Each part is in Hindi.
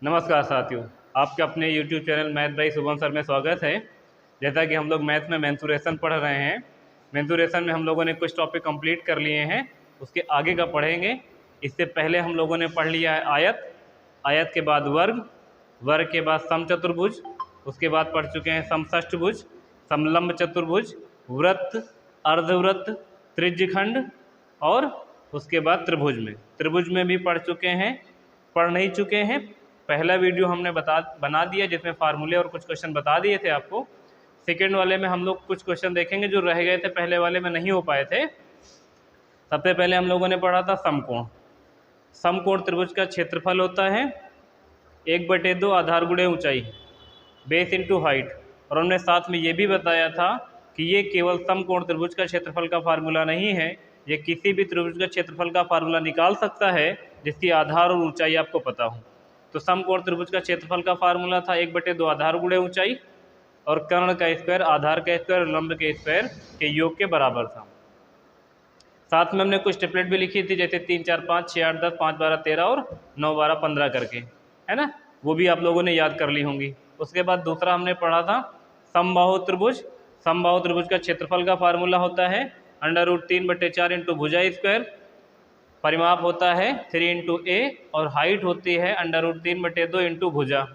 नमस्कार साथियों, आपके अपने YouTube channel math by Shubham sir में स्वागत है। जैसा कि हम लोग मैथ में मेंसुरेशन पढ़ रहे हैं, मेंसुरेशन में हम लोगों ने कुछ टॉपिक कंप्लीट कर लिए हैं, उसके आगे का पढ़ेंगे। इससे पहले हम लोगों ने पढ़ लिया है आयत, आयत के बाद वर्ग, वर्ग के बाद समचतुर्भुज, उसके बाद पढ़ चुके हैं समषष्ठभुज, समलंब चतुर्भुज, वृत्त, अर्धवृत्त, त्रिज्यखंड और उसके बाद त्रिभुज में भी पढ़ चुके हैं। पढ़ नहीं चुके हैं, पहला वीडियो हमने बना दिया जिसमें फार्मूले और कुछ क्वेश्चन बता दिए थे आपको। सेकेंड वाले में हम लोग कुछ क्वेश्चन देखेंगे जो रह गए थे, पहले वाले में नहीं हो पाए थे। सबसे पहले हम लोगों ने पढ़ा था समकोण। समकोण त्रिभुज का क्षेत्रफल होता है 1/2 आधार गुणे ऊंचाई, बेस इंटू हाइट। और हमने साथ में ये भी बताया था कि ये केवल समकोण त्रिभुज का क्षेत्रफल का फार्मूला नहीं है, ये किसी भी त्रिभुज का क्षेत्रफल का फार्मूला निकाल सकता है जिसकी आधार और ऊंचाई आपको पता हो। तो समकोण त्रिभुज का क्षेत्रफल का फार्मूला था 1/2 आधार गुणे ऊंचाई और कर्ण का स्क्वायर, आधार का स्क्वायर, लंब के स्क्वायर के योग के बराबर था। साथ में हमने कुछ ट्रिपलेट भी लिखी थी, जैसे 3 4 5 6 8 10 5 12 13 और 9 12 15 करके, है ना, वो भी आप लोगों ने याद कर ली होंगी। उसके बाद दूसरा हमने पढ़ा था समबाहु त्रिभुज। समबाहु त्रिभुज का क्षेत्रफल का फार्मूला होता है √3/4 इंटू भुजा स्क्वायर, परिमाप होता है 3 इंटू ए और हाइट होती है √3/2 इंटू भुजा।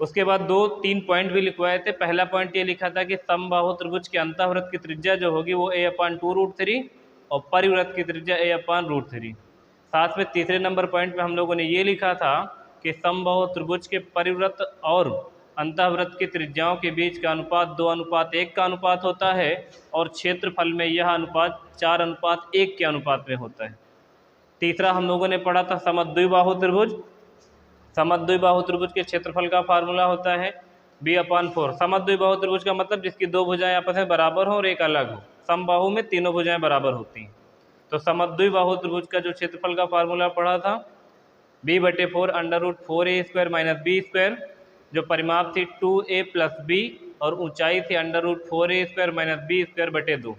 उसके बाद 2-3 पॉइंट भी लिखवाए थे। पहला पॉइंट ये लिखा था कि समबाहु त्रिभुज के अंतःवृत्त की त्रिज्या जो होगी वो a/2√3 और परिवृत्त की त्रिज्या a/√3। साथ में तीसरे नंबर पॉइंट में हम लोगों ने ये लिखा था कि समबाहु त्रिभुज के परिवृत्त और अंतःवृत्त की त्रिज्याओं के बीच का अनुपात 2:1 का अनुपात होता है और क्षेत्रफल में यह अनुपात 4:1 के अनुपात में होता है। तीसरा हम लोगों ने पढ़ा था समद्विबाहु त्रिभुज। समद्विबाहु त्रिभुज के क्षेत्रफल का फार्मूला होता है b/4। समद्विबाहु त्रिभुज का मतलब जिसकी दो भुजाएं आपस में बराबर हो और एक अलग हो। समबाहु में तीनों भुजाएं बराबर होती हैं। तो समद्विबाहु त्रिभुज का जो क्षेत्रफल का फार्मूला पढ़ा था b/4 √4a² - b², जो परिमाप थी 2a + b और ऊंचाई थी √4a² - b²/2।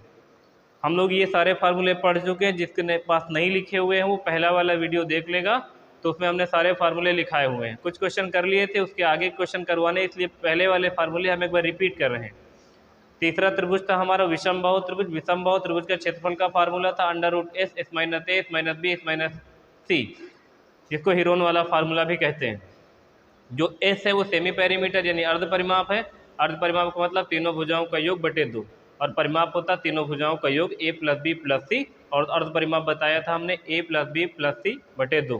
हम लोग ये सारे फार्मूले पढ़ चुके हैं। जिसके पास नहीं लिखे हुए हैं वो पहला वाला वीडियो देख लेगा, तो उसमें हमने सारे फार्मूले लिखाए हुए हैं। कुछ क्वेश्चन कर लिए थे, उसके आगे क्वेश्चन करवाने, इसलिए पहले वाले फार्मूले हम एक बार रिपीट कर रहे हैं। तीसरा त्रिभुज था हमारा विषमबाहु त्रिभुज। विषमबाहु त्रिभुज का क्षेत्रफल का फार्मूला था √s - a - b - c, जिसको हीरोन वाला फार्मूला भी कहते हैं। जो s है वो सेमी पेरीमीटर यानी अर्ध परिमाप है। अर्ध परिमाप का मतलब तीनों भुजाओं का योग बटे 2 और परिमाप होता तीनों भुजाओं का योग a + b + c, और अर्ध परिमाप बताया था हमने a + b + c बटे 2।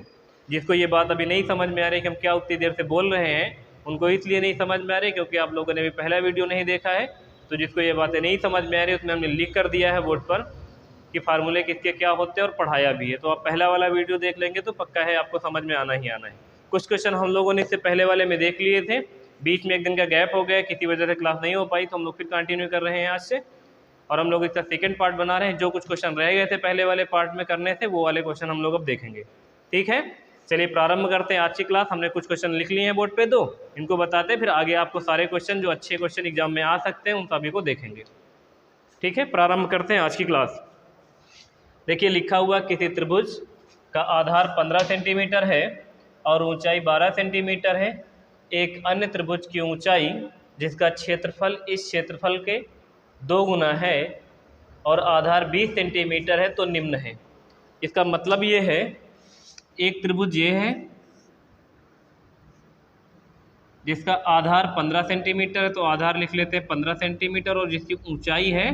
जिसको ये बात अभी नहीं समझ में आ रही कि हम क्या उतनी देर से बोल रहे हैं, उनको इसलिए नहीं समझ में आ रही क्योंकि आप लोगों ने भी पहला वीडियो नहीं देखा है। तो जिसको ये बातें नहीं समझ में आ रही उसमें हमने लिख कर दिया है बोर्ड पर कि फार्मूले किसके क्या होते हैं और पढ़ाया भी है। तो आप पहला वाला वीडियो देख लेंगे तो पक्का है आपको समझ में आना ही आना है। कुछ क्वेश्चन हम लोगों ने इससे पहले वाले में देख लिए थे, बीच में एक दिन का गैप हो गया, किसी वजह से क्लास नहीं हो पाई, तो हम लोग फिर कंटिन्यू कर रहे हैं आज से। और हम लोग इसका सेकंड पार्ट बना रहे हैं। जो कुछ क्वेश्चन रह गए थे पहले वाले पार्ट में करने से, वो वाले क्वेश्चन हम लोग अब देखेंगे। ठीक है, चलिए प्रारंभ करते हैं आज की क्लास। हमने कुछ क्वेश्चन लिख लिए हैं बोर्ड पे, दो इनको बताते हैं, फिर आगे आपको सारे क्वेश्चन जो अच्छे क्वेश्चन एग्जाम में आ सकते हैं उन सभी को देखेंगे। ठीक है, प्रारंभ करते हैं आज की क्लास। देखिए लिखा हुआ किसी त्रिभुज का आधार 15 सेंटीमीटर है और ऊंचाई 12 सेंटीमीटर है। एक अन्य त्रिभुज की ऊंचाई जिसका क्षेत्रफल इस क्षेत्रफल के 2 गुना है और आधार 20 सेंटीमीटर है तो निम्न है। इसका मतलब ये है, एक त्रिभुज ये है जिसका आधार 15 सेंटीमीटर है, तो आधार लिख लेते हैं 15 सेंटीमीटर, और जिसकी ऊंचाई है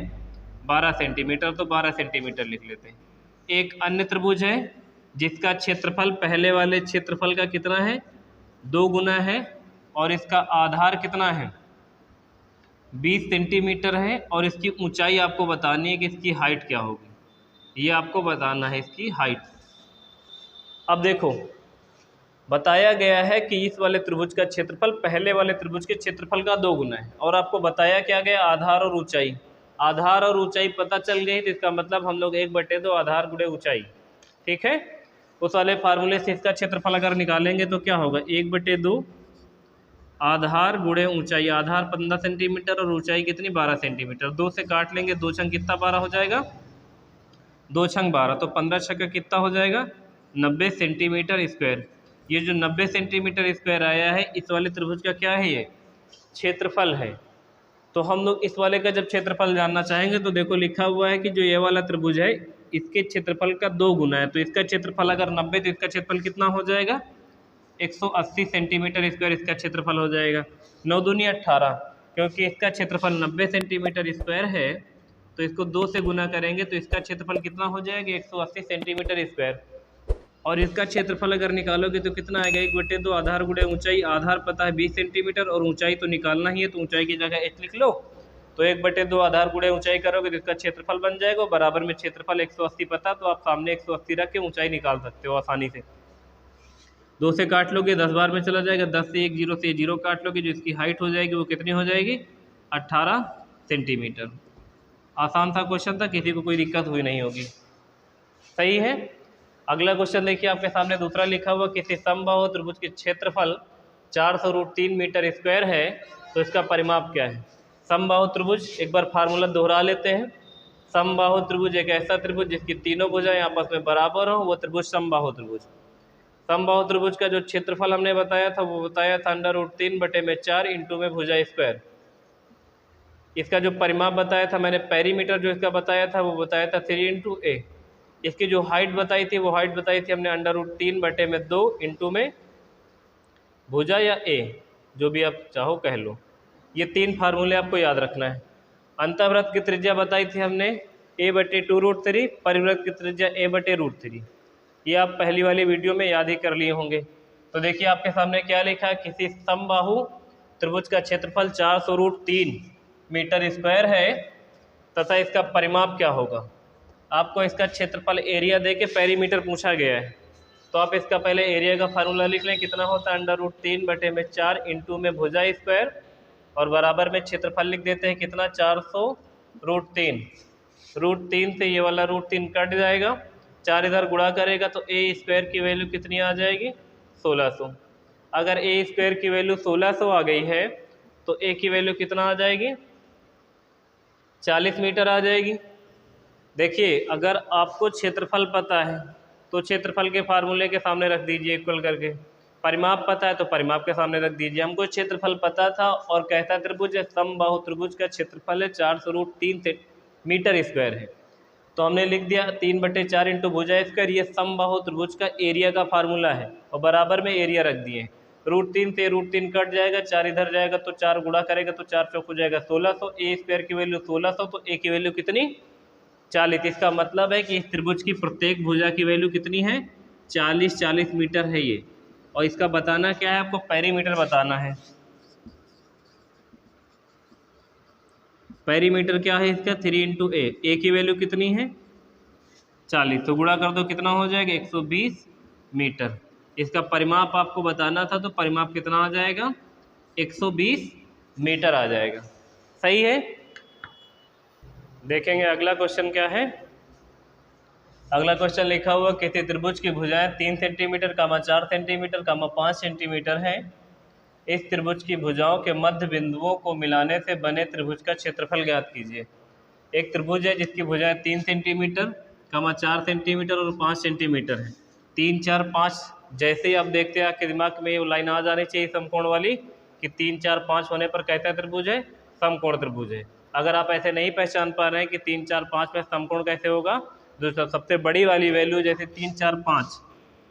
12 सेंटीमीटर तो 12 सेंटीमीटर लिख लेते हैं। एक अन्य त्रिभुज है जिसका क्षेत्रफल पहले वाले क्षेत्रफल का कितना है, 2 गुना है, और इसका आधार कितना है 20 सेंटीमीटर है, और इसकी ऊंचाई आपको बतानी है कि इसकी हाइट क्या होगी, ये आपको बताना है इसकी हाइट। अब देखो बताया गया है कि इस वाले त्रिभुज का क्षेत्रफल पहले वाले त्रिभुज के क्षेत्रफल का 2 गुना है, और आपको बताया क्या गया, आधार और ऊंचाई। आधार और ऊंचाई पता चल गई, तो इसका मतलब हम लोग 1/2 आधार गुणे ऊंचाई। ठीक है, उस वाले फार्मूले से इसका क्षेत्रफल अगर निकालेंगे तो क्या होगा, 1/2 आधार गुणे ऊंचाई। आधार 15 सेंटीमीटर और ऊंचाई कितनी 12 सेंटीमीटर। 2 से काट लेंगे, 2 छंग कितना 12 हो जाएगा, 2 छंग 12, तो 15 छक्का कितना हो जाएगा 90 सेंटीमीटर स्क्वायर। ये जो 90 सेंटीमीटर स्क्वायर आया है इस वाले त्रिभुज का क्या है, ये क्षेत्रफल है। तो हम लोग इस वाले का जब क्षेत्रफल जानना चाहेंगे तो देखो लिखा हुआ है कि जो ये वाला त्रिभुज है इसके क्षेत्रफल का 2 गुना है। तो इसका क्षेत्रफल अगर 90 तो इसका क्षेत्रफल कितना हो जाएगा, 180 सेंटीमीटर स्क्वायर इसका क्षेत्रफल हो जाएगा। 9 दूनी 18, क्योंकि इसका क्षेत्रफल 90 सेंटीमीटर स्क्वायर है तो इसको 2 से गुना करेंगे तो इसका क्षेत्रफल कितना हो जाएगा, 180 सेंटीमीटर स्क्वायर। और इसका क्षेत्रफल अगर निकालोगे तो कितना आएगा, 1/2 आधार गुणे ऊंचाई। आधार पता है 20 सेंटीमीटर और ऊंचाई तो निकालना ही है, तो ऊंचाई की जगह h लिख लो। तो 1/2 आधार गुणे ऊंचाई करोगे तो इसका क्षेत्रफल बन जाएगा। बराबर में क्षेत्रफल 180 पता, तो आप सामने 180 रख के ऊंचाई निकाल सकते हो आसानी से। 2 से काट लोगे 10 बार में चला जाएगा, 10 से 1 0 से 0 काट लोगे, जो इसकी हाइट हो जाएगी वो कितनी हो जाएगी, 18 सेंटीमीटर। आसान सा क्वेश्चन था, किसी को कोई दिक्कत हुई नहीं होगी। सही है। अगला क्वेश्चन देखिए आपके सामने दूसरा लिखा हुआ, किसी समबाहु त्रिभुज के क्षेत्रफल 400√3 मीटर स्क्वायर है तो इसका परिमाप क्या है। समबाहु त्रिभुज, एक बार फार्मूला दोहरा लेते हैं। समबाहु त्रिभुज एक ऐसा त्रिभुज जिसकी तीनों भुजाएं आपस में बराबर हो, वो त्रिभुज समबाहु त्रिभुज। समबाहु त्रिभुज का जो क्षेत्रफल हमने बताया था वो बताया था √3/4 इंटू में भुजा स्क्वायर। इसका जो परिमाप बताया था मैंने, पेरीमीटर जो इसका बताया था वो बताया था 3 × a। इसकी जो हाइट बताई थी वो हाइट बताई थी हमने √3/2 इंटू में भुजा या a, जो भी आप चाहो कह लो। ये 3 फार्मूले आपको याद रखना है। अंतःवृत्त की त्रिज्या बताई थी हमने a/2√3, परिवृत्त की त्रिज्या a/√3। ये आप पहली वाली वीडियो में याद ही कर लिए होंगे। तो देखिए आपके सामने क्या लिखा है, किसी समबाहु त्रिभुज का क्षेत्रफल 400√3 मीटर स्क्वायर है तथा इसका परिमाप क्या होगा। आपको इसका क्षेत्रफल एरिया दे के पेरीमीटर पूछा गया है, तो आप इसका पहले एरिया का फार्मूला लिख लें। कितना होता है, √3/4 इंटू में भुजा स्क्वायर और बराबर में क्षेत्रफल लिख देते हैं कितना, 400√3। √3 से ये वाला √3 कट जाएगा, 4 इधर गुणा करेगा तो a स्क्वायर की वैल्यू कितनी आ जाएगी, 1600। अगर a स्क्वायर की वैल्यू 1600 आ गई है तो a की वैल्यू कितना आ जाएगी, 40 मीटर आ जाएगी। देखिए अगर आपको क्षेत्रफल पता है तो क्षेत्रफल के फार्मूले के सामने रख दीजिए इक्वल करके, परिमाप पता है तो परिमाप के सामने रख दीजिए। हमको क्षेत्रफल पता था और कैसा त्रिभुज है, समबाहु त्रिभुज का क्षेत्रफल है 400√3 मीटर स्क्वायर है, तो हमने लिख दिया 3/4 इंटू भुजा स्क्वायर। ये समबाहु त्रिभुज का एरिया का फार्मूला है और बराबर में एरिया रख दिए। √3 से √3 कट जाएगा, 4 इधर जाएगा तो 4 गुणा करेगा तो 4 चौक हो जाएगा 1600। a स्क्वायर की वैल्यू 1600 तो a की वैल्यू कितनी, 40। इसका मतलब है कि इस त्रिभुज की प्रत्येक भुजा की वैल्यू कितनी है, 40 मीटर है ये। और इसका बताना क्या है, आपको पेरीमीटर बताना है। पेरीमीटर क्या है इसका, 3 × a। a की वैल्यू कितनी है, 40, तो गुणा कर दो कितना हो जाएगा, 120 मीटर। इसका परिमाप आपको बताना था तो परिमाप कितना आ जाएगा, 120 मीटर आ जाएगा। सही है। देखेंगे अगला क्वेश्चन क्या है। अगला क्वेश्चन लिखा हुआ, किसी त्रिभुज की भुजाएं 3 सेंटीमीटर, 4 सेंटीमीटर, 5 सेंटीमीटर है। इस त्रिभुज की भुजाओं के मध्य बिंदुओं को मिलाने से बने त्रिभुज का क्षेत्रफल ज्ञात कीजिए। एक त्रिभुज है जिसकी भुजाएं 3 सेंटीमीटर, 4 सेंटीमीटर और 5 सेंटीमीटर है। 3 4 5 जैसे ही आप देखते हैं आपके दिमाग में ये लाइन आ जानी चाहिए समकोण वाली कि 3 4 5 होने पर कैसा त्रिभुज है, समकोण त्रिभुज है। अगर आप ऐसे नहीं पहचान पा रहे हैं कि 3 4 5 में समकोण कैसे होगा, तो सबसे बड़ी वाली वैल्यू जैसे 3 4 5,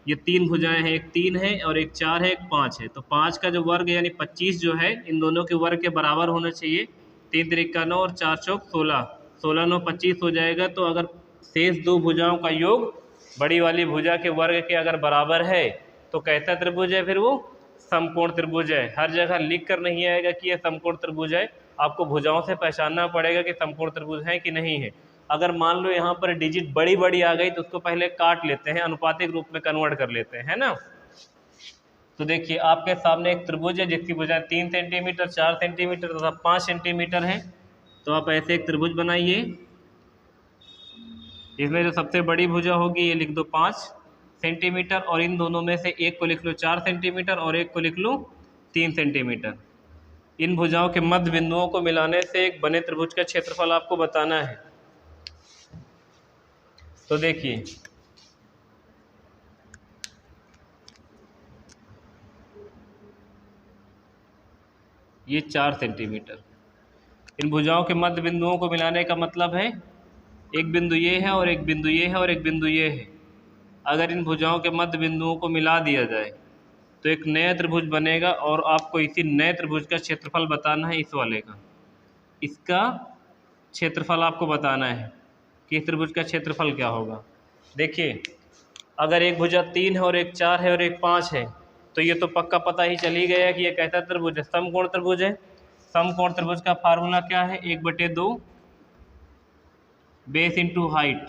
ये 3 भुजाएं हैं, एक 3 है और एक 4 है, एक 5 है। तो 5 का जो वर्ग यानी 25 जो है इन दोनों के वर्ग के बराबर होना चाहिए। 3 त्रिका 9 और 4 चौक 16, 16 9 25 हो जाएगा। तो अगर शेष दो भुजाओं का योग बड़ी वाली भुजा के वर्ग के अगर बराबर है तो कैसा त्रिभुज है, फिर वो समकोण त्रिभुज है। हर जगह लिख कर नहीं आएगा कि यह समकोण त्रिभुज है, आपको भुजाओं से पहचानना पड़ेगा कि समकोण त्रिभुज है कि नहीं है। अगर मान लो यहाँ पर डिजिट बड़ी बड़ी आ गई तो उसको पहले काट लेते हैं, अनुपातिक रूप में कन्वर्ट कर लेते हैं, है ना। तो देखिए आपके सामने एक त्रिभुज है जिसकी भुजाएं 3 सेंटीमीटर, 4 सेंटीमीटर तथा 5 सेंटीमीटर है। तो आप ऐसे एक त्रिभुज बनाइए, इसमें जो सबसे बड़ी भुजा होगी ये लिख दो 5 सेंटीमीटर और इन दोनों में से एक को लिख लो 4 सेंटीमीटर और एक को लिख लो 3 सेंटीमीटर। इन भुजाओं के मध्य बिंदुओं को मिलाने से एक बने त्रिभुज का क्षेत्रफल आपको बताना है। तो देखिए ये 4 सेंटीमीटर। इन भुजाओं के मध्य बिंदुओं को मिलाने का मतलब है एक बिंदु ये है और एक बिंदु ये है और एक बिंदु ये है। अगर इन भुजाओं के मध्य बिंदुओं को मिला दिया जाए तो एक नया त्रिभुज बनेगा और आपको इसी नए त्रिभुज का क्षेत्रफल बताना है, इस वाले का। इसका क्षेत्रफल आपको बताना है कि इस त्रिभुज का क्षेत्रफल क्या होगा। देखिए, अगर एक भुजा 3 है और एक 4 है और एक 5 है तो ये तो पक्का पता ही चल ही गया कि ये कैसा त्रिभुज है, समकोण त्रिभुज है। समकोण त्रिभुज का फार्मूला क्या है, 1/2 बेस इंटू हाइट।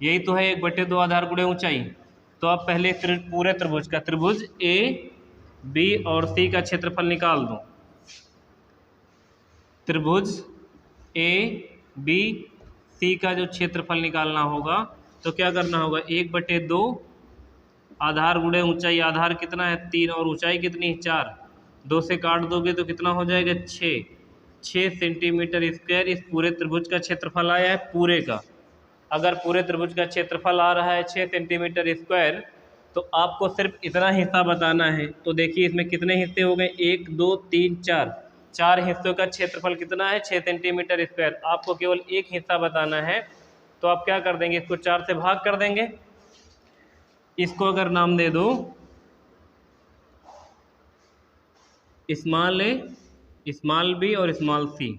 यही तो है 1/2 आधार गुणे ऊंचाई। तो आप पहले पूरे त्रिभुज का, त्रिभुज ए बी और सी का क्षेत्रफल निकाल दो। त्रिभुज ए बी सी का जो क्षेत्रफल निकालना होगा तो क्या करना होगा, 1/2 आधार गुणे ऊंचाई। आधार कितना है 3 और ऊंचाई कितनी है 4। 2 से काट दोगे तो कितना हो जाएगा 6 सेंटीमीटर स्क्वायर इस पूरे त्रिभुज का क्षेत्रफल आया है पूरे का। अगर पूरे त्रिभुज का क्षेत्रफल आ रहा है 6 सेंटीमीटर स्क्वायर तो आपको सिर्फ इतना हिस्सा बताना है। तो देखिए इसमें कितने हिस्से हो गए, 1 2 3 4, 4 हिस्सों का क्षेत्रफल कितना है 6 सेंटीमीटर स्क्वायर। आपको केवल एक हिस्सा बताना है तो आप क्या कर देंगे, इसको 4 से भाग कर देंगे। इसको अगर नाम दे दो स्मॉल ए, स्मॉल बी और स्मॉल सी,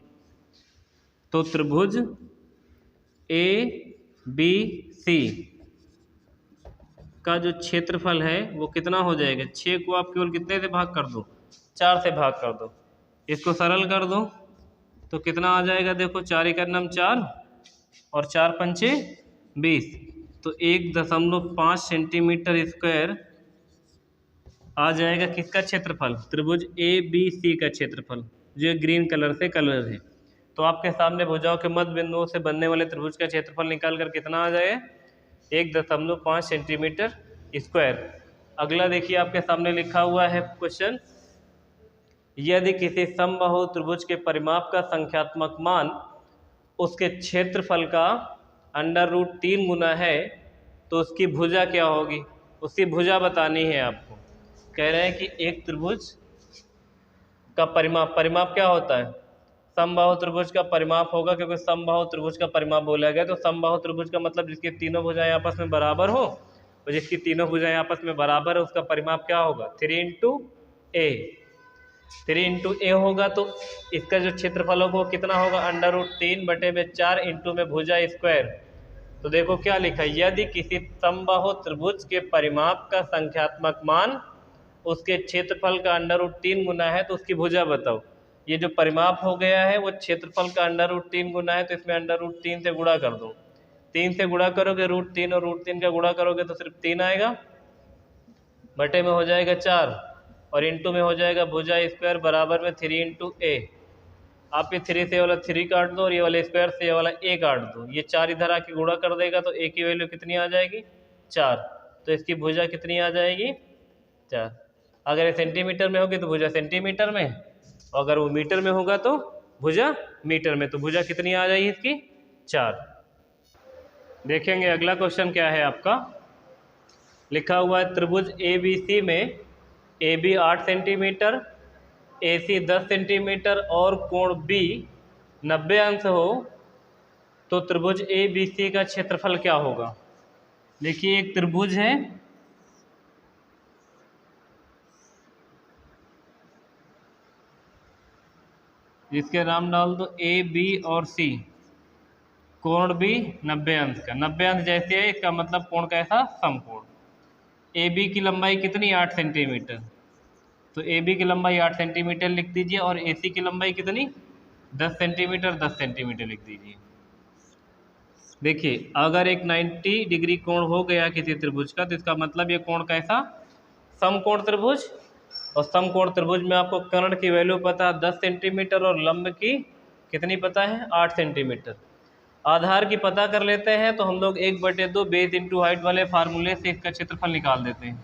तो त्रिभुज ए बी सी का जो क्षेत्रफल है वो कितना हो जाएगा, 6 को आप केवल कितने से भाग कर दो, 4 से भाग कर दो। इसको सरल कर दो तो कितना आ जाएगा, देखो 4 × 4 और 4 × 5 = 20। तो 1.5 सेंटीमीटर स्क्वायर आ जाएगा किसका क्षेत्रफल, त्रिभुज ए बी सी का क्षेत्रफल, जो ग्रीन कलर से कलर है। तो आपके सामने भुजाओं के मध्य बिंदुओं से बनने वाले त्रिभुज का क्षेत्रफल निकाल कर कितना आ जाएगा, 1.5 सेंटीमीटर स्क्वायर। अगला देखिए आपके सामने लिखा हुआ है क्वेश्चन, यदि किसी समबाहु त्रिभुज के परिमाप का संख्यात्मक मान उसके क्षेत्रफल का √3 गुना है तो उसकी भुजा क्या होगी। उसकी भुजा बतानी है आपको। कह रहे हैं कि एक त्रिभुज का परिमाप क्या होता है, समबाहु त्रिभुज का परिमाप होगा, क्योंकि समबाहु त्रिभुज का परिमाप बोला गया। तो समबाहु त्रिभुज का मतलब जिसकी तीनों भुजाएं आपस में बराबर हो, और जिसकी तीनों भुजाएं आपस में बराबर है उसका परिमाप क्या होगा, 3 × a। 3 × a होगा तो इसका जो क्षेत्रफल होगा वो कितना होगा, √3/4 इंटू में भुजा स्क्वायर। तो देखो क्या लिखा है, यदि किसी समबाहु त्रिभुज के परिमाप का संख्यात्मक मान उसके क्षेत्रफल का √3 गुना है तो उसकी भुजा बताओ। ये जो परिमाप हो गया है वो क्षेत्रफल का √3 गुना है, तो इसमें √3 से गुणा कर दो। 3 से गुणा करोगे √3 और √3 का गुणा करोगे तो सिर्फ 3 आएगा, बटे में हो जाएगा 4 और इंटू में हो जाएगा भुजा स्क्वायर बराबर में 3 × a। आप ये 3 से ये वाला 3 काट दो और ये वाले स्क्वायर से ये वाला a काट दो। ये 4 इधर आके गुणा कर देगा तो a की वैल्यू कितनी आ जाएगी, 4। तो इसकी भुजा कितनी आ जाएगी, 4। अगर ये सेंटीमीटर में होगी तो भुजा सेंटीमीटर में, और अगर वो मीटर में होगा तो भुजा मीटर में। तो भुजा कितनी आ जाएगी इसकी, 4। देखेंगे अगला क्वेश्चन क्या है आपका। लिखा हुआ है त्रिभुज ए बी सी में A B 8 centimetre, A C 10 centimetre और कोण बी 90 अंश हो तो त्रिभुज ए बी सी का क्षेत्रफल क्या होगा। देखिए एक त्रिभुज है, जिसके नाम डाल दो ए बी और सी, कोण भी 90 अंश का। 90 अंश जैसे है इसका मतलब कोण कैसा, समकोण। ए बी की लंबाई कितनी, 8 सेंटीमीटर, तो ए बी की लंबाई 8 सेंटीमीटर लिख दीजिए और ए सी की लंबाई कितनी, 10 सेंटीमीटर, 10 सेंटीमीटर लिख दीजिए। देखिए अगर एक 90 डिग्री कोण हो गया किसी त्रिभुज का तो इसका मतलब ये कोण कैसा, समकोण त्रिभुज। और समकोण त्रिभुज में आपको कर्ण की वैल्यू पता है 10 सेंटीमीटर और लंब की कितनी पता है, 8 सेंटीमीटर। आधार की पता कर लेते हैं तो हम लोग 1/2 बेस इंटू हाइट वाले फार्मूले से इसका क्षेत्रफल निकाल देते हैं।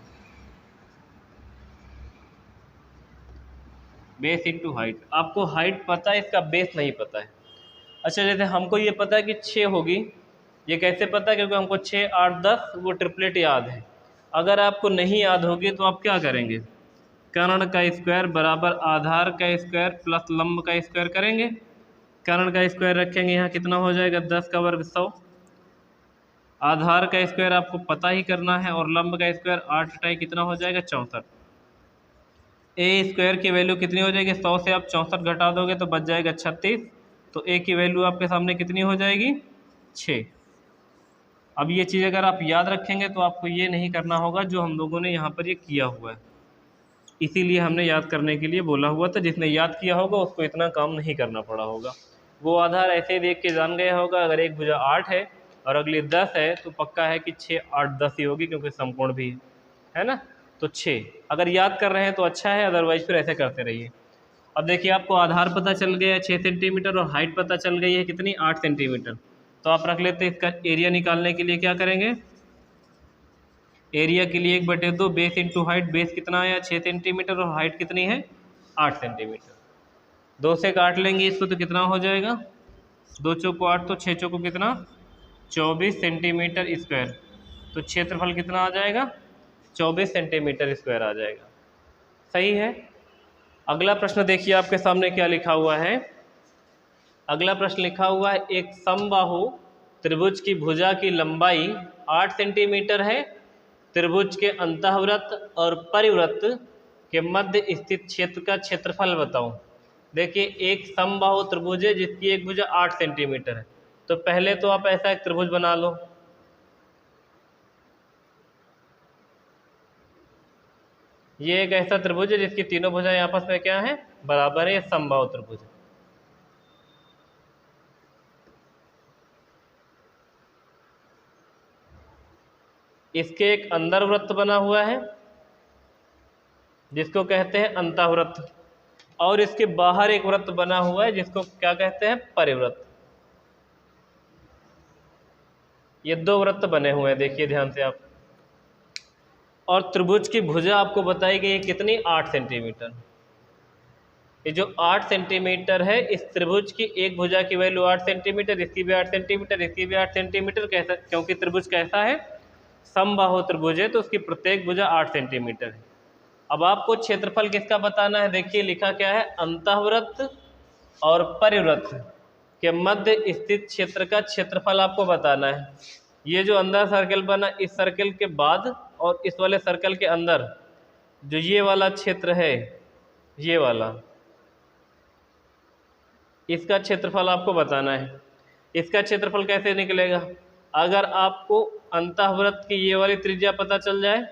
बेस इंटू हाइट, आपको हाइट पता है, इसका बेस नहीं पता है। अच्छा जैसे हमको ये पता है कि 6 होगी, ये कैसे पता है, क्योंकि हमको 6 8 10 वो ट्रिपलेट याद है। अगर आपको नहीं याद होगी तो आप क्या करेंगे, कर्ण का स्क्वायर बराबर आधार का स्क्वायर प्लस लंब का स्क्वायर करेंगे। कर्ण का स्क्वायर रखेंगे यहाँ कितना हो जाएगा 10 का वर्ग 100। आधार का स्क्वायर आपको पता ही करना है और लंब का स्क्वायर 8 टाई कितना हो जाएगा 64। ए स्क्वायर की वैल्यू कितनी हो जाएगी 100 से आप 64 घटा दोगे तो बच जाएगा 36। तो ए की वैल्यू आपके सामने कितनी हो जाएगी 6। अब ये चीज़ अगर आप याद रखेंगे तो आपको ये नहीं करना होगा जो हम लोगों ने यहाँ पर ये किया हुआ है, इसीलिए हमने याद करने के लिए बोला हुआ था। जिसने याद किया होगा उसको इतना काम नहीं करना पड़ा होगा। वो आधार ऐसे ही देख के जान गया होगा अगर एक भुजा 8 है और अगली 10 है तो पक्का है कि 6 8 10 ही होगी क्योंकि समकोण भी है ना। तो 6 अगर याद कर रहे हैं तो अच्छा है, अदरवाइज फिर ऐसे करते रहिए। अब देखिए आपको आधार पता चल गया है 6 सेंटीमीटर और हाइट पता चल गई है कितनी 8 सेंटीमीटर। तो आप रख लेते हैं इसका एरिया निकालने के लिए क्या करेंगे, एरिया के लिए 1/2 बेस इंटू हाइट। बेस कितना आया 6 सेंटीमीटर और हाइट कितनी है 8 सेंटीमीटर। 2 से काट लेंगे इसको तो कितना हो जाएगा 2 चौको 8 तो 6 चौको कितना 24 सेंटीमीटर स्क्वायर। तो क्षेत्रफल कितना आ जाएगा 24 सेंटीमीटर स्क्वायर आ जाएगा। सही है। अगला प्रश्न देखिए आपके सामने क्या लिखा हुआ है। अगला प्रश्न लिखा हुआ है एक समबाहु त्रिभुज की भुजा की लंबाई 8 सेंटीमीटर है। त्रिभुज के अंतःवृत्त और परिवृत्त के मध्य स्थित क्षेत्र का क्षेत्रफल बताओ। देखिए एक समबाहु त्रिभुज है जिसकी एक भुजा 8 सेंटीमीटर है। तो पहले तो आप ऐसा एक त्रिभुज बना लो। ये एक ऐसा त्रिभुज है जिसकी तीनों भुजाएं आपस में क्या है बराबर है, समबाहु त्रिभुज है। इसके एक अंदर वृत्त बना हुआ है जिसको कहते हैं अंतःवृत्त, और इसके बाहर एक वृत्त बना हुआ है जिसको क्या कहते हैं परिवृत्त। ये 2 वृत्त बने हुए हैं, देखिए ध्यान से आप। और त्रिभुज की भुजा आपको बताई गई है कितनी 8 सेंटीमीटर। ये जो 8 सेंटीमीटर है इस त्रिभुज की एक भुजा की वैल्यू 8 सेंटीमीटर, इसकी भी 8 सेंटीमीटर, इसकी भी 8 सेंटीमीटर। कैसा, क्योंकि त्रिभुज कैसा है समबाहु त्रिभुज है तो उसकी प्रत्येक भुजा 8 सेंटीमीटर है। अब आपको क्षेत्रफल किसका बताना है, देखिए लिखा क्या है अंतःवृत्त और परिवृत्त के मध्य स्थित क्षेत्र का क्षेत्रफल आपको बताना है। ये जो अंदर सर्कल बना इस सर्कल के बाद और इस वाले सर्कल के अंदर जो ये वाला क्षेत्र है ये वाला, इसका क्षेत्रफल आपको बताना है। इसका क्षेत्रफल कैसे निकलेगा, अगर आपको अंतःवृत्त की ये वाली त्रिज्या पता चल जाए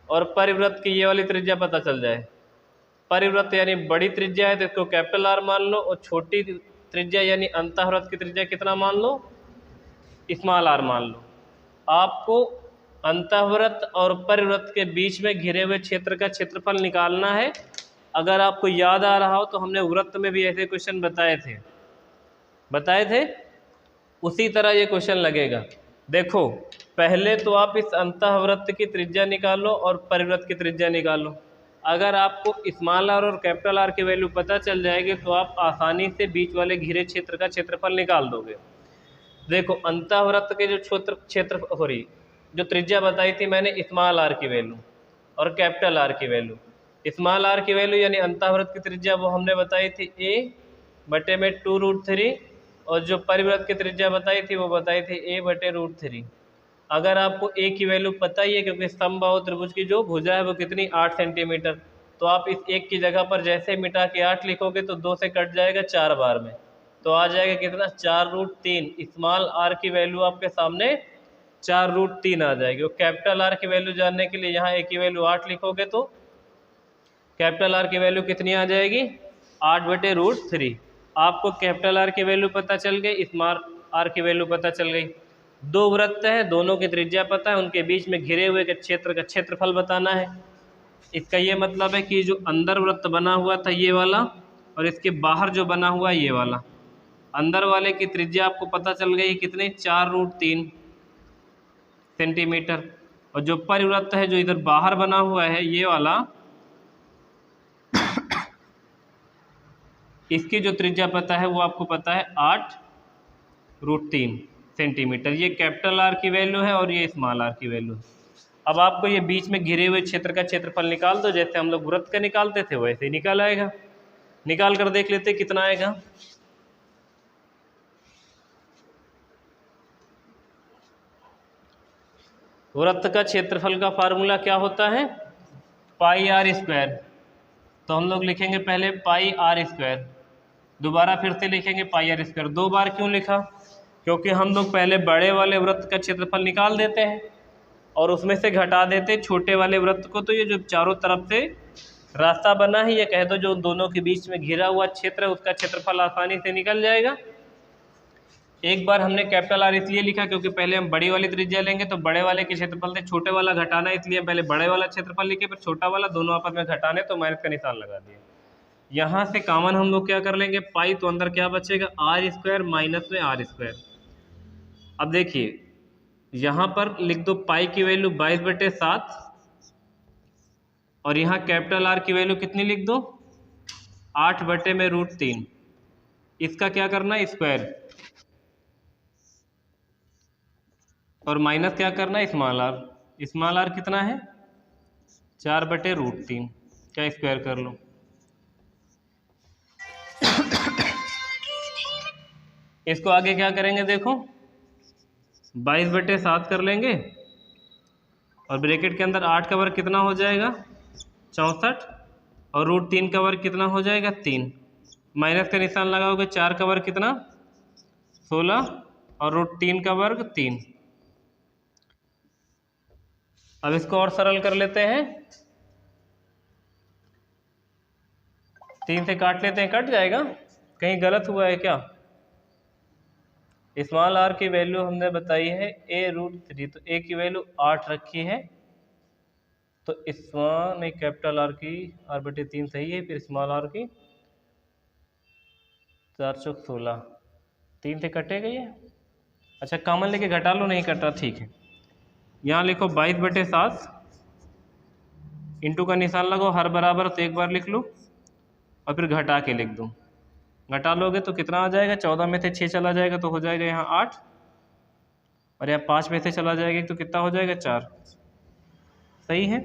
और परिवृत्त की ये वाली त्रिज्या पता चल जाए। परिवृत्त यानी बड़ी त्रिज्या है तो इसको कैपिटल आर मान लो, और छोटी त्रिज्या यानी अंतःवृत्त की त्रिज्या कितना मान लो स्मॉल आर मान लो। आपको अंतःवृत्त और परिवृत्त के बीच में घिरे हुए क्षेत्र का क्षेत्रफल निकालना है। अगर आपको याद आ रहा हो तो हमने वृत्त में भी ऐसे क्वेश्चन बताए थे, उसी तरह ये क्वेश्चन लगेगा। देखो पहले तो आप इस अंतःवृत्त की त्रिज्या निकालो और परिवृत्त की त्रिज्या निकालो। अगर आपको स्मॉल आर और कैपिटल आर की वैल्यू पता चल जाएगी तो आप आसानी से बीच वाले घिरे क्षेत्र का क्षेत्रफल निकाल दोगे। देखो अंतःवृत्त के जो जो त्रिज्या बताई थी मैंने स्मॉल आर की वैल्यू और कैपिटल आर की वैल्यू। स्मॉल आर की वैल्यू यानी अंतःवृत्त की त्रिज्या वो हमने बताई थी a/2√3, और जो परिवृत्त की त्रिज्या बताई थी वो बताई थी a/√3। अगर आपको a की वैल्यू पता ही है क्योंकि समबाहु त्रिभुज की जो भुजा है वो कितनी 8 सेंटीमीटर, तो आप इस एक की जगह पर जैसे मिटा के 8 लिखोगे तो 2 से कट जाएगा 4 बार में, तो आ जाएगा कितना 4√3। स्मॉल आर की वैल्यू आपके सामने 4√3 आ जाएगी। और कैपिटल आर की वैल्यू जानने के लिए यहाँ a की वैल्यू 8 लिखोगे तो कैपिटल आर की वैल्यू कितनी आ जाएगी 8/√3। आपको कैपिटल आर की वैल्यू पता चल गई, स्मॉल आर की वैल्यू पता चल गई। 2 वृत्त है, दोनों की त्रिज्या पता है, उनके बीच में घिरे हुए के क्षेत्र का क्षेत्रफल बताना है। इसका ये मतलब है कि जो अंदर वृत्त बना हुआ था ये वाला और इसके बाहर जो बना हुआ है ये वाला, अंदर वाले की त्रिज्या आपको पता चल गई कितने 4√3 सेंटीमीटर, और जो परिवृत्त है जो इधर बाहर बना हुआ है ये वाला, इसकी जो त्रिज्या पता है वो आपको पता है 8√3 सेंटीमीटर। ये कैपिटल आर की वैल्यू है और ये स्मॉल आर की वैल्यू है। अब आपको ये बीच में घिरे हुए क्षेत्र का क्षेत्रफल निकाल दो, जैसे हम लोग वृत्त का निकालते थे वैसे ही निकाल आएगा। निकाल कर देख लेते कितना आएगा। वृत्त का क्षेत्रफल का फार्मूला क्या होता है? पाई आर स्क्वायर। तो हम लोग लिखेंगे पहले पाई आर स्क्वायर, दोबारा फिर से लिखेंगे पाई आर स्क्वायर। दो बार क्यों लिखा? क्योंकि हम लोग पहले बड़े वाले वृत्त का क्षेत्रफल निकाल देते हैं और उसमें से घटा देते हैं छोटे वाले वृत्त को, तो ये जो चारों तरफ से रास्ता बना है, ये कह दो जो दोनों के बीच में घिरा हुआ क्षेत्र है उसका क्षेत्रफल आसानी से निकल जाएगा। एक बार हमने कैपिटल आर इसलिए लिखा क्योंकि पहले हम बड़ी वाली त्रिज्या लेंगे तो बड़े वाले के क्षेत्रफल से छोटे वाला घटाना, इसलिए पहले बड़े वाला क्षेत्रफल लिखे फिर छोटा वाला, दोनों आपस में घटाने, तो माइनस का निशान लगा दिया। यहाँ से कॉमन हम लोग क्या कर लेंगे, पाई, तो अंदर क्या बचेगा, आर स्क्वायर माइनस में आर स्क्वायर। अब देखिए यहाँ पर लिख दो पाई की वैल्यू 22/7 और यहाँ कैपिटल आर की वैल्यू कितनी लिख दो, 8/√3। इसका क्या करना है, स्क्वायर, और माइनस क्या करना है, स्मॉल आर। स्मॉल आर कितना है, 4/√3 क्या स्क्वायर कर लो। इसको आगे क्या करेंगे, देखो 22/7 कर लेंगे और ब्रैकेट के अंदर 8 का वर्ग कितना हो जाएगा, 64, और √3 का वर्ग कितना हो जाएगा, 3। माइनस का निशान लगाओगे, 4 का वर्ग कितना, 16, और √3 का वर्ग 3। अब इसको और सरल कर लेते हैं, 3 से काट लेते हैं, कट जाएगा, कहीं गलत हुआ है क्या। स्मॉल आर की वैल्यू हमने बताई है a√3, तो a की वैल्यू 8 रखी है, तो स्मॉल में कैपिटल आर की r/3 सही है, फिर स्मॉल आर की 4 चौक 16, 3 से कटेगा ये। अच्छा कॉमन लेके घटा लो, नहीं कटा, ठीक है। यहाँ लिखो 22/7, इंटू का निशान लगाओ, हर बराबर तो एक बार लिख लो और फिर घटा के लिख दो। घटा लोगे तो कितना आ जाएगा, 14 में से 6 चला जाएगा तो हो जाएगा यहाँ 8, और यहाँ 5 में से चला जाएगा तो कितना हो जाएगा, 4। सही है,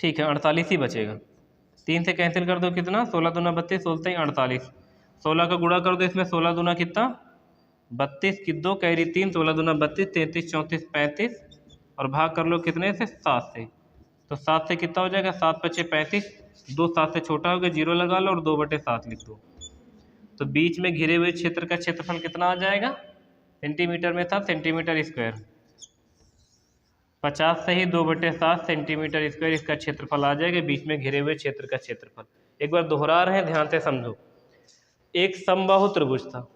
ठीक है, 48 ही बचेगा। 3 से कैंसिल कर दो, कितना, 16 दूना 32, 16 ही 48। 16 का गुणा कर दो इसमें, 16 दूना कितना, 32 की 2 कैरी 3, 16 दूना 32, 33 34 35, और भाग कर लो कितने से, 7 से। तो 7 से कितना हो जाएगा, 7 × 5 = 35, 2 7 से छोटा हो गया, 0 लगा लो और 2/7 लिख दो। तो बीच में घिरे हुए क्षेत्र का क्षेत्रफल कितना आ जाएगा, सेंटीमीटर में था, सेंटीमीटर स्क्वायर, 50 से ही 2/7 सेंटीमीटर स्क्वायर इसका क्षेत्रफल आ जाएगा, बीच में घिरे हुए क्षेत्र का क्षेत्रफल। एक बार दोहरा रहे हैं, ध्यान से समझो। एक समबाहु त्रिभुज था,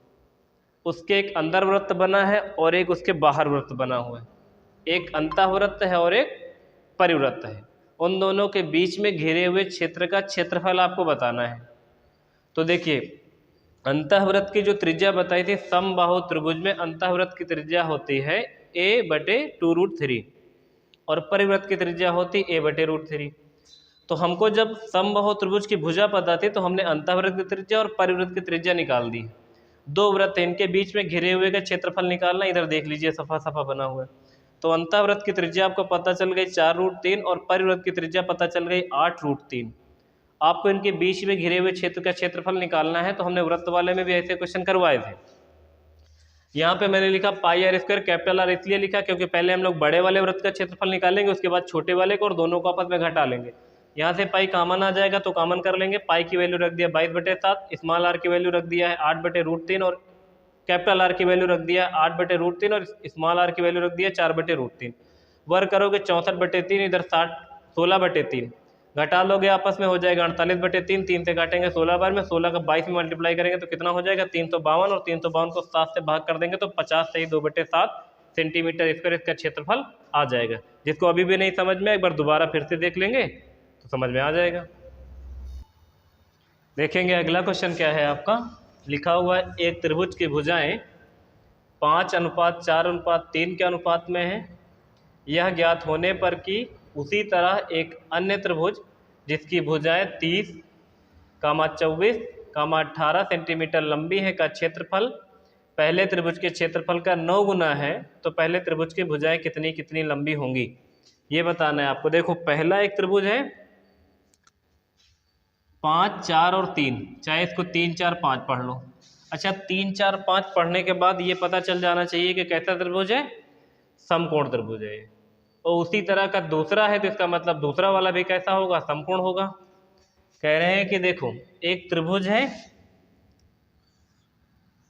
उसके एक अंदर वृत्त बना है और एक उसके बाहर वृत्त बना हुआ है, एक अंतःवृत्त है और एक परिवृत्त है। उन दोनों के बीच में घिरे हुए क्षेत्र का क्षेत्रफल आपको बताना है। तो देखिए अंतःवृत्त की जो त्रिज्या बताई थी, समबाहु त्रिभुज में अंतःवृत्त की त्रिज्या होती है a/2√3 और परिवृत्त की त्रिज्या होती a/√3। तो हमको जब समबाहु त्रिभुज की भुजा पता थी तो हमने अंतःवृत्त की त्रिज्या और परिवृत्त की त्रिज्या निकाल दी। दो वृत्त हैं, इनके बीच में घिरे हुए का क्षेत्रफल निकालना, इधर देख लीजिए सफा सफा बना हुआ है। तो अंतःवृत्त की त्रिज्या आपको पता चल गई 4√3 और परिवृत्त की त्रिज्या पता चल गई 8√3। आपको इनके बीच में घिरे हुए क्षेत्र का क्षेत्रफल निकालना है, तो हमने वृत्त वाले में भी ऐसे क्वेश्चन करवाए थे। यहाँ पे मैंने लिखा पाई आर स्क्वायर, कैपिटल आर इसलिए लिखा क्योंकि पहले हम लोग बड़े वाले वृत्त का क्षेत्रफल निकालेंगे, उसके बाद छोटे वाले को, और दोनों को आपस में घटा लेंगे। यहाँ से पाई कॉमन आ जाएगा तो कॉमन कर लेंगे। पाई की वैल्यू रख दिया 22/7, स्मॉल आर की वैल्यू रख दिया है 8/√3 और कैपिटल आर की वैल्यू रख दिया 8/√3 और स्मॉल आर की वैल्यू रख दिया 4/√3। वर्ग करोगे 64/3, इधर 16/3, घटा लोगे आपस में हो जाएगा 48/3। 3 से काटेंगे 16 बार में, 16 का 22 में मल्टीप्लाई करेंगे तो कितना हो जाएगा 352, और 352 को 7 से भाग कर देंगे तो 50 से ही 2/7 सेंटीमीटर स्क्वायर इसका क्षेत्रफल आ जाएगा। जिसको अभी भी नहीं समझ में, एक बार दोबारा फिर से देख लेंगे तो समझ में आ जाएगा। देखेंगे अगला क्वेश्चन क्या है आपका। लिखा हुआ है एक त्रिभुज की भुजाएं 5:4:3 के अनुपात में है। यह ज्ञात होने पर कि उसी तरह एक अन्य त्रिभुज जिसकी भुजाएं 30, 24, 18 सेंटीमीटर लंबी है का क्षेत्रफल पहले त्रिभुज के क्षेत्रफल का 9 गुना है तो पहले त्रिभुज की भुजाएं कितनी कितनी लंबी होंगी, ये बताना है आपको। देखो पहला एक त्रिभुज है 5, 4 और 3, चाहे इसको 3, 4, 5 पढ़ लो। अच्छा 3, 4, 5 पढ़ने के बाद ये पता चल जाना चाहिए कि कैसा त्रिभुज है, समकोण त्रिभुज है। और उसी तरह का दूसरा है तो इसका मतलब दूसरा वाला भी कैसा होगा, समकोण होगा। कह रहे हैं कि देखो एक त्रिभुज है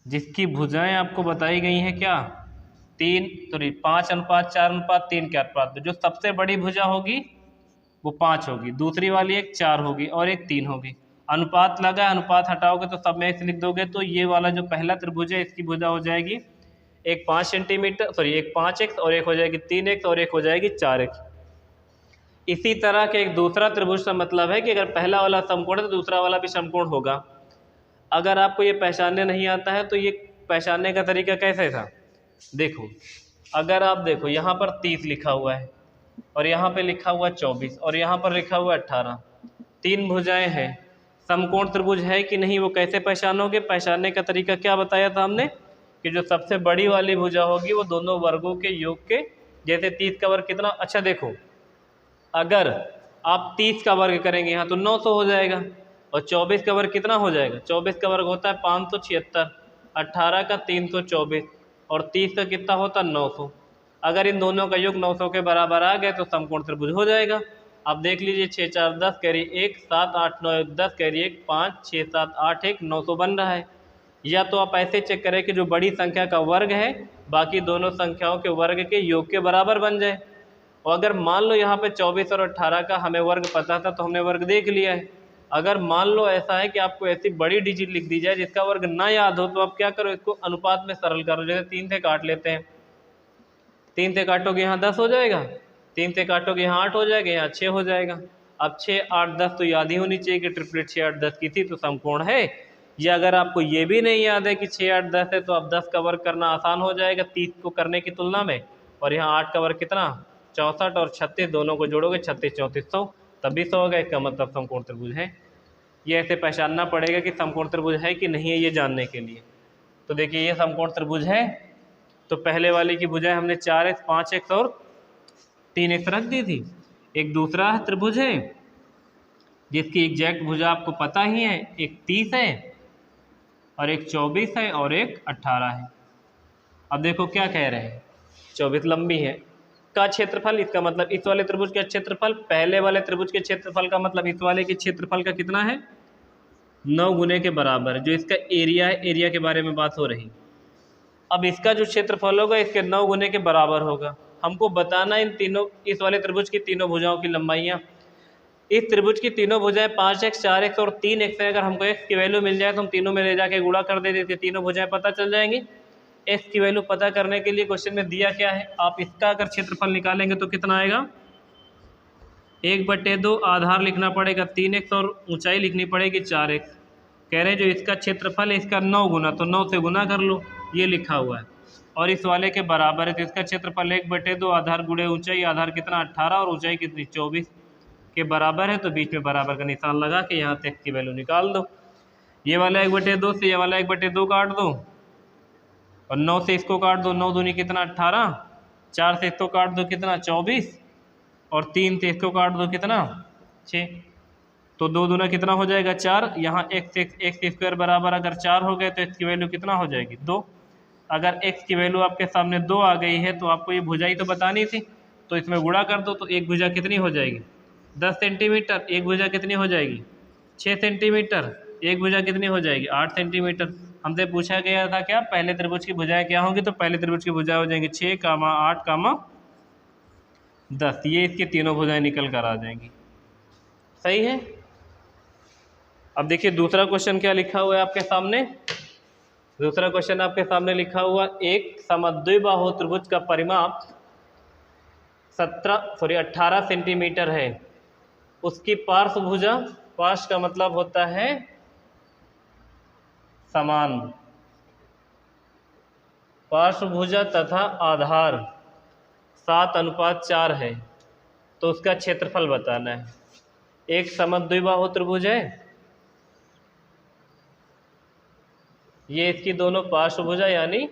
जिसकी भुजाएं आपको बताई गई हैं क्या, 3 सॉरी 5:4:3 के अनुपात में। जो सबसे बड़ी भुजा होगी वो 5 होगी, दूसरी वाली एक 4 होगी और एक 3 होगी। अनुपात लगा, अनुपात हटाओगे तो सब में x लिख दोगे, तो ये वाला जो पहला त्रिभुज है इसकी भुजा हो जाएगी एक 5 सेंटीमीटर सॉरी एक 5x और एक हो जाएगी 3x और एक हो जाएगी 4x। इसी तरह के एक दूसरा त्रिभुज का मतलब है कि अगर पहला वाला समकोण है तो दूसरा वाला भी समकोण होगा। अगर आपको ये पहचानने नहीं आता है तो ये पहचानने का तरीका कैसे था, देखो अगर आप देखो यहाँ पर 30 लिखा हुआ है और यहाँ पे लिखा हुआ 24 और यहाँ पर लिखा हुआ 18, 3 भुजाएं हैं, समकोण त्रिभुज है कि नहीं वो कैसे पहचानोगे। पहचानने का तरीका क्या बताया था हमने कि जो सबसे बड़ी वाली भुजा होगी वो दोनों वर्गों के योग के, जैसे 30 का वर्ग कितना, अच्छा देखो अगर आप 30 का वर्ग करेंगे यहाँ तो 900 हो जाएगा, और 24 का वर्ग कितना हो जाएगा, 24 का वर्ग होता है 576, 18 का 324 और 30 का कितना होता है 900। अगर इन दोनों का योग 900 के बराबर आ गए तो समकोण त्रिभुज हो जाएगा। अब देख लीजिए 6, 4, 10 कैरी 1, 7, 8, 9, 10 कैरी 1, 5, 6, 7, 8, 1, 900 बन रहा है। या तो आप ऐसे चेक करें कि जो बड़ी संख्या का वर्ग है बाकी दोनों संख्याओं के वर्ग के योग के बराबर बन जाए। और अगर मान लो यहाँ पे 24 और 18 का हमें वर्ग पता था तो हमने वर्ग देख लिया है। अगर मान लो ऐसा है कि आपको ऐसी बड़ी डिजिट लिख दी जाए जिसका वर्ग ना याद हो तो आप क्या करो, इसको अनुपात में सरल करो। जैसे 3 से काट लेते हैं, 3 से काटोगे यहाँ 10 हो जाएगा, 3 से काटोगे यहाँ 8 हो जाएगा, यहाँ 6 हो जाएगा। अब 6, 8, 10 तो याद ही होनी चाहिए कि ट्रिपलेट 6, 8, 10 की थी तो समकोण है। या अगर आपको ये भी नहीं याद है कि 6, 8, 10 है तो आप 10 का वर्ग करना आसान हो जाएगा 30 को करने की तुलना में। और यहाँ 8 का वर्ग कितना 64 और 36 दोनों को जोड़ोगे 36, 3400 तभी 100 होगा, इसका मतलब समकोण त्रिभुज है। ये ऐसे पहचानना पड़ेगा कि समकोण त्रिभुज है कि नहीं है ये जानने के लिए। तो देखिए ये समकोण त्रिभुज है, तो पहले वाले की भुजाएं हमने 4x, 5x और 3x रख दी थी। एक दूसरा त्रिभुज है जिसकी एग्जैक्ट भुजा आपको पता ही है, एक 30 है और एक 24 है और एक 18 है। अब देखो क्या कह रहे हैं, 24 लंबी है का क्षेत्रफल, इसका मतलब इस वाले त्रिभुज का क्षेत्रफल पहले वाले त्रिभुज के क्षेत्रफल का मतलब इस वाले के क्षेत्रफल का कितना है 9 गुने के बराबर। जो इसका एरिया है, एरिया के बारे में बात हो रही। अब इसका जो क्षेत्रफल होगा इसके 9 गुने के बराबर होगा। हमको बताना इन तीनों, इस वाले त्रिभुज की तीनों भुजाओं की लंबाइयाँ। इस त्रिभुज की तीनों भुजाएं 5x, 4x और 3x है। अगर हमको x की वैल्यू मिल जाए तो हम तीनों में ले जाके गुणा कर देते, तीनों भुजाएं पता चल जाएंगी। x की वैल्यू पता करने के लिए क्वेश्चन में दिया क्या है, आप इसका अगर क्षेत्रफल निकालेंगे तो कितना आएगा 1/2 आधार लिखना पड़ेगा 3x और ऊंचाई लिखनी पड़ेगी 4x। कह रहे हैं जो इसका क्षेत्रफल है इसका 9 गुना, तो 9 से गुना कर लो, ये लिखा हुआ है। और इस वाले के बराबर है तो इसका क्षेत्रफल 1/2 आधार गुणे ऊंचाई, आधार कितना 18 और ऊंचाई कितनी 24 के बराबर है। तो बीच में बराबर का निशान लगा के यहाँ से x की वैल्यू निकाल दो। ये वाला 1/2 से ये वाला 1/2 काट दो और 9 से इसको काट दो, 9 दूनी कितना 18, 4 से इसको काट दो कितना 24 और 3 से इसको काट दो कितना 6, तो 2 दूना कितना हो जाएगा 4। यहाँ x स्क्वायर बराबर अगर 4 हो गए तो x की वैल्यू कितना हो जाएगी 2। अगर x की वैल्यू आपके सामने 2 आ गई है तो आपको ये भुजाई तो बतानी थी, तो इसमें गुणा कर दो। तो एक भुजा कितनी हो जाएगी 10 सेंटीमीटर, एक भुजा कितनी हो जाएगी 6 सेंटीमीटर, एक भुजा कितनी हो जाएगी 8 सेंटीमीटर। हमसे पूछा गया था क्या पहले त्रिभुज की भुजाएं क्या होंगी, तो पहले त्रिभुज की भुजाएं हो जाएंगी 6, 8, 10। ये इसकी तीनों भुजाएं निकल कर आ जाएंगी। सही है। अब देखिए दूसरा क्वेश्चन क्या लिखा हुआ है आपके सामने। दूसरा क्वेश्चन आपके सामने लिखा हुआ, एक समद्विबाहु त्रिभुज का परिमाप 18 सेंटीमीटर है, उसकी पार्श्व भुजा, पार्श्व का मतलब होता है समान, पार्श्व भुजा तथा आधार 7:4 है, तो उसका क्षेत्रफल बताना है। एक समद्विबाहु त्रिभुज है, ये इसकी दोनों पार्श्वभुजा यानी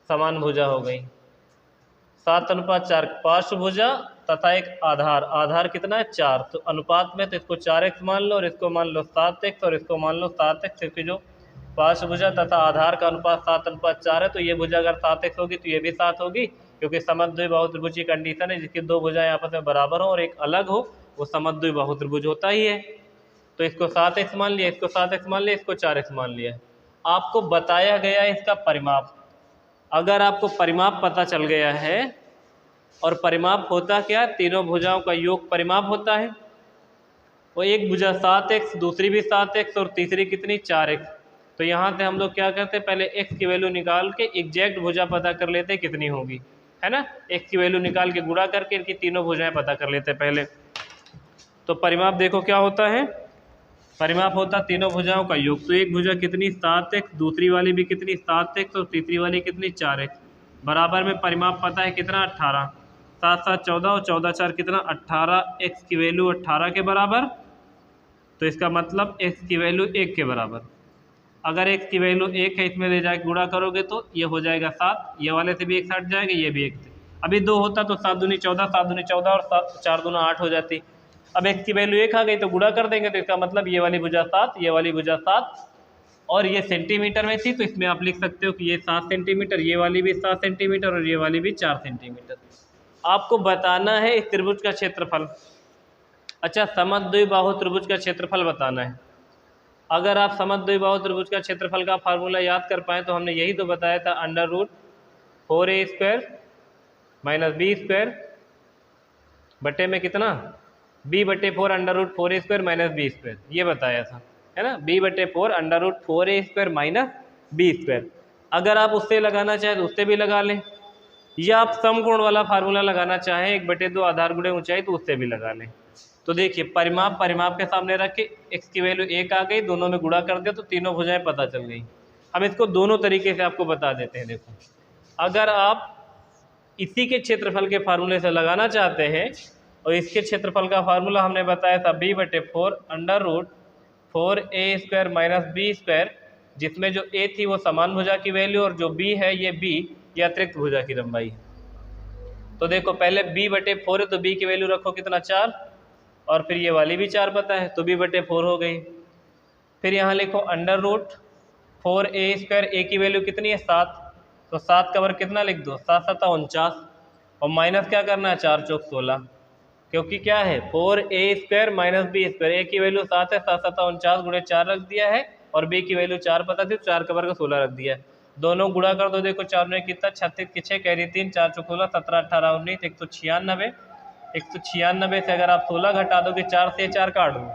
समान भुजा हो गई। 7:4 पार्श्वभुजा तथा एक आधार, आधार कितना है 4, तो अनुपात में तो इसको 4x मान लो और इसको मान लो 7x और इसको मान लो 7x, क्योंकि जो पार्श्वभुजा तथा आधार का अनुपात 7:4 है, तो ये भुजा अगर 7x होगी तो ये भी 7 होगी, क्योंकि समद्विबाहु त्रिभुज की कंडीशन है जिसकी दो भुजाएं आपस में बराबर हो और एक अलग हो, वो समद्विबाहु त्रिभुज होता ही है। तो इसको 7x मान लिया, इसको 7x मान लिया, इसको 4x मान लिया। आपको बताया गया इसका परिमाप। अगर आपको परिमाप पता चल गया है, और परिमाप होता क्या है, तीनों भुजाओं का योग परिमाप होता है। वो एक भुजा 7x, दूसरी भी 7x और तीसरी कितनी 4x। तो यहाँ से हम लोग क्या करते हैं, पहले x की वैल्यू निकाल के एग्जैक्ट भुजा पता कर लेते हैं कितनी होगी, है ना। x की वैल्यू निकाल के गुणा करके इनकी तीनों भुजाएं पता कर लेते हैं पहले। तो परिमाप देखो क्या होता है, परिमाप होता तीनों भुजाओं का योग। तो एक भुजा कितनी 7x, दूसरी वाली भी कितनी 7x और तीसरी वाली कितनी 4x, बराबर में परिमाप पता है कितना 18, 7 7 14 और 14 4 कितना 18, x की वैल्यू 18 के बराबर। तो इसका मतलब x की वैल्यू 1 के बराबर। अगर x की वैल्यू 1 है, इसमें ले जाके गुणा करोगे तो ये हो जाएगा 7, ये वाले से भी 1 हट जाएगा, ये भी 1 से। अभी 2 होता तो 7 दूनी 14, 7 दूनी 14 और 4 दूना 8 हो जाती। अब x की वैल्यू 1 आ गई तो गुणा कर देंगे, तो इसका मतलब ये वाली भुजा 7, ये वाली भुजा 7, और ये सेंटीमीटर में थी तो इसमें आप लिख सकते हो कि ये 7 सेंटीमीटर, ये वाली भी 7 सेंटीमीटर और ये वाली भी 4 सेंटीमीटर। आपको बताना है इस त्रिभुज का क्षेत्रफल। अच्छा, समद्विबाहु त्रिभुज का क्षेत्रफल बताना है। अगर आप समद्विबाहु त्रिभुज का क्षेत्रफल का फार्मूला याद कर पाए तो हमने यही तो बताया था, √4a² माइनस b² बटे में कितना b/4 √4a² माइनस b², ये बताया था, है ना। b/4 √4a² minus b²। अगर आप उससे लगाना चाहें तो उससे भी लगा लें, या आप समकोण वाला फार्मूला लगाना चाहें 1/2 आधार गुणे ऊंचाई तो उससे भी लगा लें। तो देखिए परिमाप के सामने रख के x की वैल्यू 1 आ गई, दोनों में गुणा कर दिया तो तीनों भुजाएं पता चल गई। हम इसको दोनों तरीके से आपको बता देते हैं। देखो, अगर आप इसी के क्षेत्रफल के फार्मूले से लगाना चाहते हैं, और इसके क्षेत्रफल का फार्मूला हमने बताया था b/4 √4a² माइनस b², जिसमें जो a थी वो समान भुजा की वैल्यू और जो b है ये b ये अतिरिक्त भुजा की लंबाई है। तो देखो पहले b/4 है तो b की वैल्यू रखो कितना 4, और फिर ये वाली भी 4 पता है तो b/4 हो गई। फिर यहाँ लिखो √4a², a की वैल्यू कितनी है 7, तो 7 का वर्ग कितना लिख दो 7 7 49, और माइनस क्या करना है 4 चौक 16, क्योंकि क्या है 4a² माइनस b², a की वैल्यू 7 है, 7 7 49 गुणे 4 रख दिया है, और b की वैल्यू 4 पता थी, 4 का वर्ग 16 रख दिया है। दोनों गुणा कर दो, देखो 4 में कितना 36 की 6 कैरी 3, 4 चौक 16, 17 18 19, 196। 196 से अगर आप 16 घटा दोगे, 4 से 4 काट दो,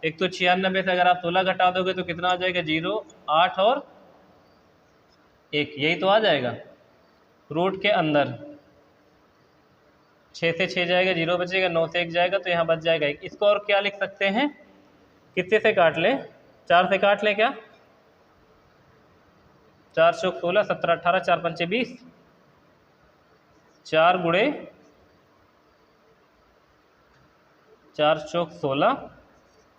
196 से अगर आप 16 घटा दोगे तो कितना आ जाएगा 0 8 और 1, यही तो आ जाएगा। रूट के अंदर 6 से 6 जाएगा, 0 बचेगा, 9 से 1 जाएगा तो यहाँ बच जाएगा 1। इसको और क्या लिख सकते हैं, कितने से काट लें, 4 से काट लें क्या, 4 चौक 16, 17 18, 4 पंचे 20, 4 गुणे 4 चौक 16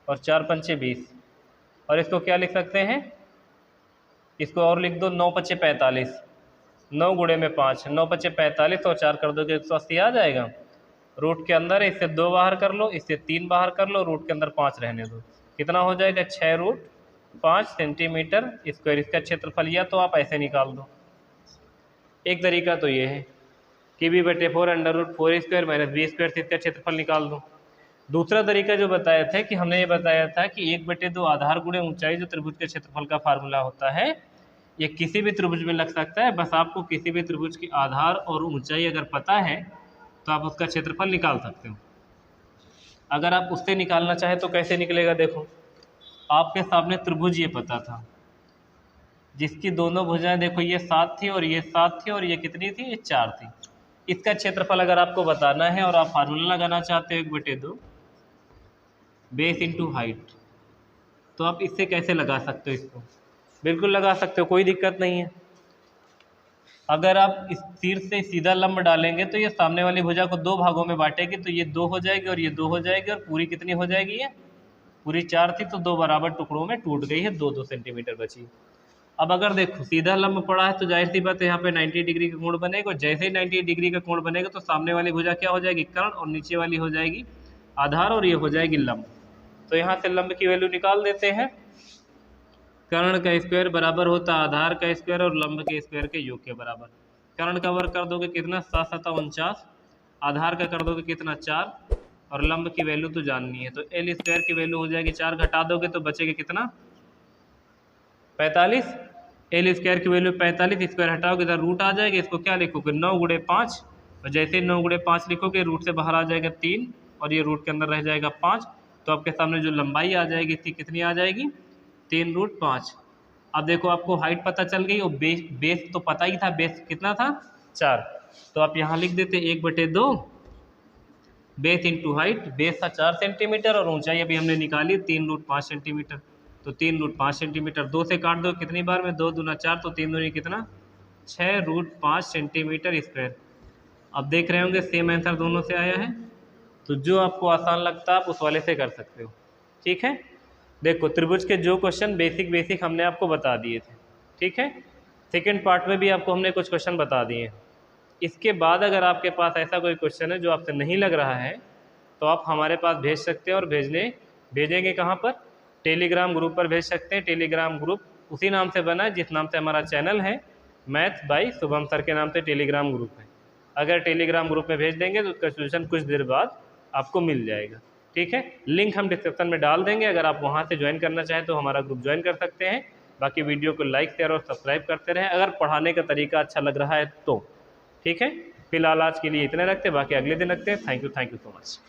और 4 पंचे 20, और इसको क्या लिख सकते हैं, इसको और लिख दो 9 पचे 45, 9 गुणे में 5, 9 पचे 45 और 4 कर दोगे 180 आ जाएगा। रूट के अंदर इससे 2 बाहर कर लो, इससे 3 बाहर कर लो, रूट के अंदर 5 रहने दो, कितना हो जाएगा 6√5 सेंटीमीटर स्क्वायर। इसका क्षेत्रफल या तो आप ऐसे निकाल दो, एक तरीका तो ये है कि b/4 √4a² माइनस b² से इसका क्षेत्रफल निकाल दो। दूसरा तरीका जो बताया था कि हमने ये बताया था कि 1/2 आधार गुणे ऊंचाई जो त्रिभुज के क्षेत्रफल का फार्मूला होता है, ये किसी भी त्रिभुज में लग सकता है, बस आपको किसी भी त्रिभुज की आधार और ऊंचाई अगर पता है तो आप उसका क्षेत्रफल निकाल सकते हो। अगर आप उससे निकालना चाहें तो कैसे निकलेगा, देखो आपके सामने त्रिभुज ये पता था जिसकी दोनों भुजाएं देखो ये 7 थी और ये 7 थी और ये कितनी थी, ये 4 थी। इसका क्षेत्रफल अगर आपको बताना है और आप फार्मूला लगाना चाहते हो 1/2 बेस इंटू हाइट, तो आप इससे कैसे लगा सकते हो, इसको बिल्कुल लगा सकते हो, कोई दिक्कत नहीं है। अगर आप इस तीर से सीधा लंब डालेंगे तो ये सामने वाली भुजा को 2 भागों में बांटेगी, तो ये 2 हो जाएगी और ये 2 हो जाएगी, और पूरी कितनी हो जाएगी, ये पूरी 4 थी तो 2 बराबर टुकड़ों में टूट गई है, 2 2 सेंटीमीटर बची। अब अगर देखो सीधा लंब पड़ा है तो जाहिर सी बात है यहाँ पे 90 डिग्री का कोण बनेगा, और जैसे ही 90 डिग्री का कोण बनेगा तो सामने वाली भुजा क्या हो जाएगी, कर्ण, और नीचे वाली हो जाएगी आधार, और ये हो जाएगी लंब। तो यहाँ से लंब की वैल्यू निकाल देते हैं। कर्ण का स्क्वायर बराबर होता है आधार का स्क्वायर और लंब के स्क्वायर के योग के बराबर। कर्ण का वर्ग कर दोगे कितना, 7 7 49, आधार का कर दोगे कितना 4, और लंब की वैल्यू तो जाननी है, तो एल स्क्वायर की वैल्यू हो जाएगी 4, घटा दोगे तो बचेगा कितना 45। एल स्क्वायर की वैल्यू 45, स्क्वायर हटाओगे इधर रूट आ जाएगा, इसको क्या लिखोगे 9 गुणे 5, और जैसे 9 गुणे 5 लिखोगे रूट से बाहर आ जाएगा 3, और ये रूट के अंदर रह जाएगा 5, तो आपके सामने जो लंबाई आ जाएगी इसकी कितनी आ जाएगी 3√5। अब देखो आपको हाइट पता चल गई, और बेस तो पता ही था, बेस कितना था 4, तो आप यहाँ लिख देते 1/2 बेस इंटू हाइट। बेस था 4 सेंटीमीटर और ऊंचाई अभी हमने निकाली 3√5 सेंटीमीटर, तो 3√5 सेंटीमीटर 2 से काट दो, कितनी बार में 2 दूना 4, तो 3 दूनी कितना 6√5 सेंटीमीटर स्क्वायर। अब देख रहे होंगे सेम आंसर दोनों से आया है, तो जो आपको आसान लगता है आप उस वाले से कर सकते हो। ठीक है, देखो त्रिभुज के जो क्वेश्चन बेसिक हमने आपको बता दिए थे। ठीक है, सेकंड पार्ट में भी आपको हमने कुछ क्वेश्चन बता दिए हैं। इसके बाद अगर आपके पास ऐसा कोई क्वेश्चन है जो आपसे नहीं लग रहा है तो आप हमारे पास भेज सकते हैं, और भेजेंगे कहाँ पर, टेलीग्राम ग्रुप पर भेज सकते हैं। टेलीग्राम ग्रुप उसी नाम से बना है जिस नाम से हमारा चैनल है, मैथ बाय शुभम सर के नाम से टेलीग्राम ग्रुप है। अगर टेलीग्राम ग्रुप में भेज देंगे तो उसका सोल्यूशन कुछ देर बाद आपको मिल जाएगा। ठीक है, लिंक हम डिस्क्रिप्शन में डाल देंगे, अगर आप वहाँ से ज्वाइन करना चाहें तो हमारा ग्रुप ज्वाइन कर सकते हैं। बाकी वीडियो को लाइक शेयर और सब्सक्राइब करते रहें अगर पढ़ाने का तरीका अच्छा लग रहा है तो। ठीक है, फिलहाल आज के लिए इतने रखते हैं, बाकी अगले दिन रखते हैं। Thank you so much.